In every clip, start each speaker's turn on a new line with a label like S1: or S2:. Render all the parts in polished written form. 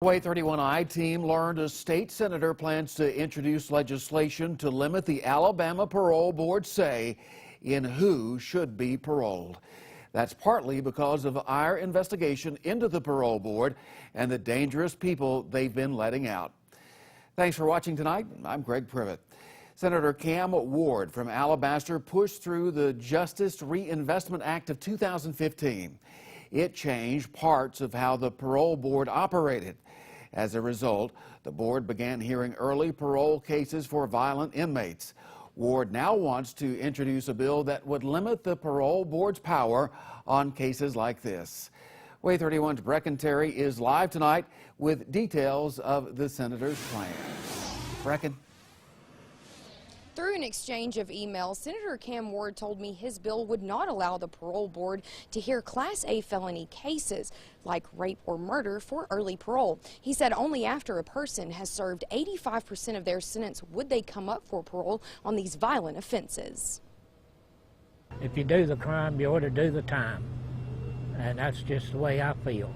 S1: Way 31I team learned a state senator plans to introduce legislation to limit the Alabama Parole Board's say in who should be paroled. That's partly because of our investigation into the parole board and the dangerous people they've been letting out. Thanks for watching tonight. I'm Greg Privet. Senator Cam Ward from Alabaster pushed through the Justice Reinvestment Act of 2015. It changed parts of how the parole board operated. As a result, the board began hearing early parole cases for violent inmates. Ward now wants to introduce a bill that would limit the parole board's power on cases like this. Way 31's Brecken Terry is live tonight with details of the senator's plan. Brecken.
S2: Through an exchange of emails, Senator Cam Ward told me his bill would not allow the parole board to hear Class A felony cases like rape or murder for early parole. He said only after a person has served 85% of their sentence would they come up for parole on these violent offenses.
S3: If you do the crime, you ought to do the time. And that's just the way I feel.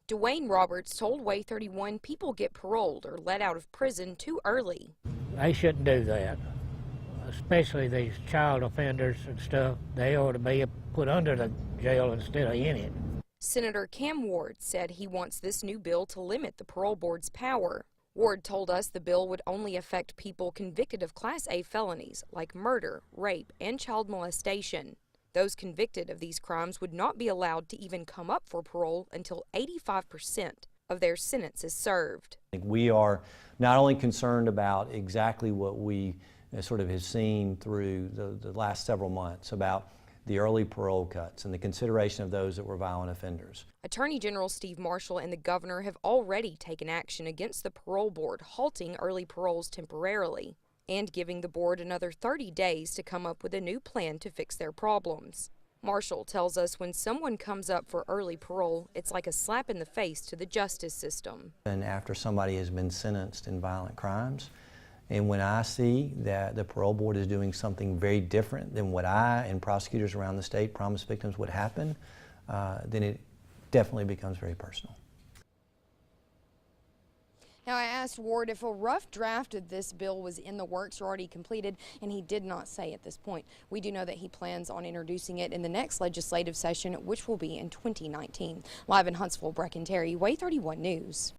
S2: Dwayne Roberts told Way 31 people get paroled or let out of prison too early.
S3: They shouldn't do that. Especially these child offenders and stuff, they ought to be put under the jail instead of in it.
S2: Senator Cam Ward said he wants this new bill to limit the parole board's power. Ward told us the bill would only affect people convicted of Class A felonies like murder, rape, and child molestation. Those convicted of these crimes would not be allowed to even come up for parole until 85% of their sentence is served.
S4: We are not only concerned about exactly what we sort of has seen through the last several months about the early parole cuts and the consideration of those that were violent offenders.
S2: Attorney General Steve Marshall and the governor have already taken action against the parole board, halting early paroles temporarily and giving the board another 30 days to come up with a new plan to fix their problems. Marshall tells us when someone comes up for early parole, it's like a slap in the face to the justice system.
S4: And after somebody has been sentenced in violent crimes, and when I see that the parole board is doing something very different than what I and prosecutors around the state promised victims would happen, then it definitely becomes very personal.
S2: Now, I asked Ward if a rough draft of this bill was in the works or already completed, and he did not say at this point. We do know that he plans on introducing it in the next legislative session, which will be in 2019. Live in Huntsville, Brecken Terry, Way 31 News.